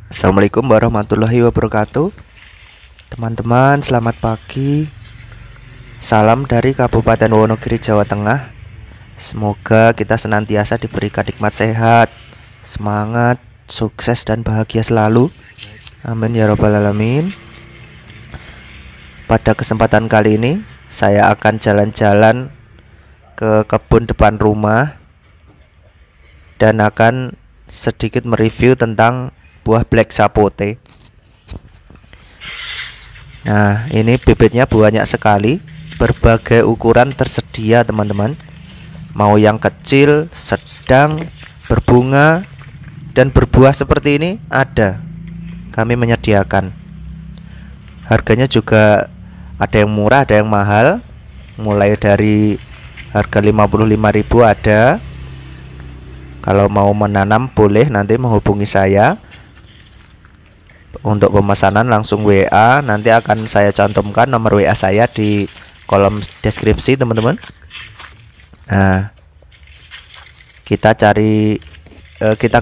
Assalamualaikum warahmatullahi wabarakatuh. Teman-teman, selamat pagi. Salam dari Kabupaten Wonogiri, Jawa Tengah. Semoga kita senantiasa diberikan nikmat sehat, semangat, sukses, dan bahagia selalu. Amin ya robbal alamin. Pada kesempatan kali ini, saya akan jalan-jalan ke kebun depan rumah dan akan sedikit mereview tentang buah black sapote. Nah, ini bibitnya banyak sekali, berbagai ukuran tersedia teman-teman. Mau yang kecil, sedang, berbunga, dan berbuah seperti ini ada. Kami menyediakan. Harganya juga ada yang murah, ada yang mahal. Mulai dari harga 55.000 ada. Kalau mau menanam boleh nanti menghubungi saya. Untuk pemesanan langsung WA, nanti akan saya cantumkan nomor WA saya di kolom deskripsi teman-teman. Nah, kita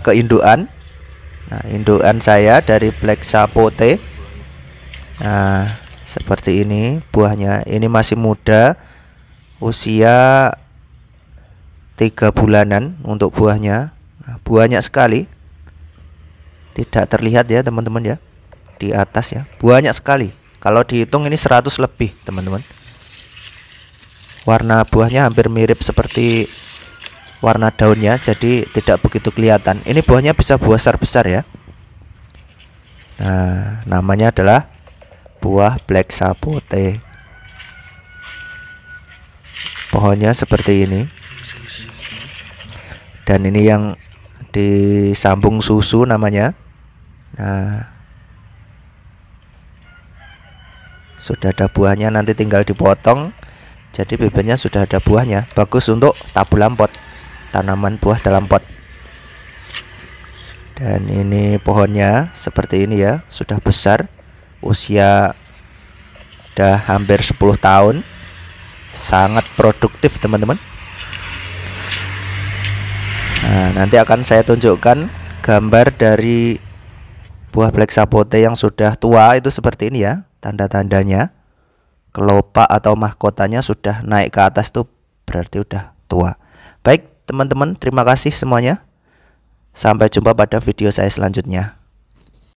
ke indukan. Nah, indukan saya dari black sapote. Nah, seperti ini buahnya. Ini masih muda, usia 3 bulanan untuk buahnya. Nah, banyak sekali. Tidak terlihat ya teman-teman ya, di atas ya, banyak sekali. Kalau dihitung ini 100 lebih teman-teman. Warna buahnya hampir mirip seperti warna daunnya, jadi tidak begitu kelihatan. Ini buahnya bisa besar-besar ya. Nah, namanya adalah buah black sapote. Pohonnya seperti ini. Dan ini yang disambung susu namanya. Nah, sudah ada buahnya, nanti tinggal dipotong. Jadi bibitnya sudah ada buahnya. Bagus untuk tabulam pot, tanaman buah dalam pot. Dan ini pohonnya seperti ini ya, sudah besar. Usia udah hampir 10 tahun. Sangat produktif teman-teman. Nah, nanti akan saya tunjukkan gambar dari buah black sapote yang sudah tua itu seperti ini ya, tanda-tandanya. Kelopak atau mahkotanya sudah naik ke atas tuh berarti udah tua. Baik teman-teman, terima kasih semuanya. Sampai jumpa pada video saya selanjutnya.